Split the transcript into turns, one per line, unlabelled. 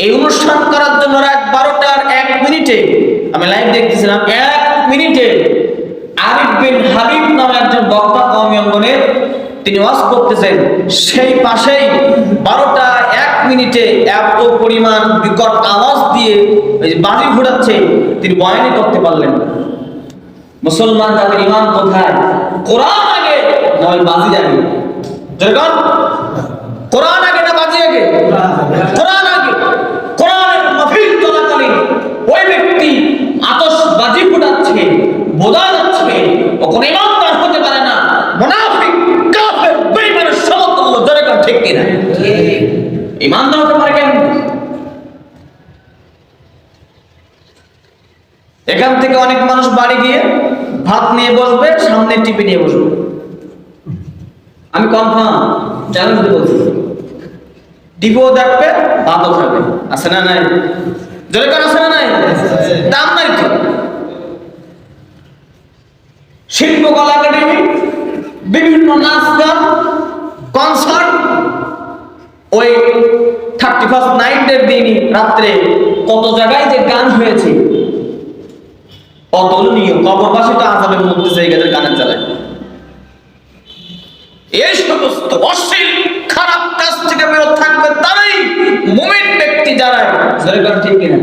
এই অনুষ্ঠান করার জন্য রাত 12টার 1 মিনিটে আমি লাইভ দেখতেছিলাম, 1 মিনিটে আরিফ বিন হাবিব নামে একজন বক্তা কওমি অঙ্গনের তিনি ওয়াজ করতেছেন, সেই পাশেই 12টা 1 মিনিটে এত পরিমাণ বিকট আওয়াজ দিয়ে এই যে বাজি ঘোরাচ্ছে, তিনি বয়ানই করতে পারলেন না। মুসলমান জাতির ঈমান কোথায়? কোরআন আগে না ওই বাজি আগে? জয়গণ, কোরআন আগে না বাজি আগে? কোরআন আগে। কোরআনের মাহফিল চলাকালীন ওই ব্যক্তি আতশবাজি ফুটাচ্ছে, বোঝা যাচ্ছে ও কোন ঈমানদার হতে পারে না, মুনাফিক, কাফের, বেঈমানের সমতুল্য। জয়গণ, ঠিক কিনা? ঠিক। ঈমানদার হতে পারে কেন? এখান থেকে অনেক মানুষ বাড়ি গিয়ে ভাত নিয়ে বসবে, সামনে টিপে নিয়ে বসবে। আমি কনফার্ম চ্যালেঞ্জ দিয়ে বলছি, টিপেও দেখবে, ভাতও খাবে। আছে না নাই? জোরে কার আছে না নাই? দাম নাই তো। শিল্পকলা একাডেমি, বিভিন্ন নাচ গান, কনসার্ট, ওই 31st নাইটের দিনই রাত্রে কত জায়গায় যে গান হয়েছে, অতুলনীয়। কবরবাসী তো আযাবের মধ্যে জায়গাদের গানের চালায়। এই সমস্ত অশ্লীল খারাপ কাজ থেকে বিরত থাকবে তারাই মুমিন ব্যক্তি, যারা ঠিক কিনা।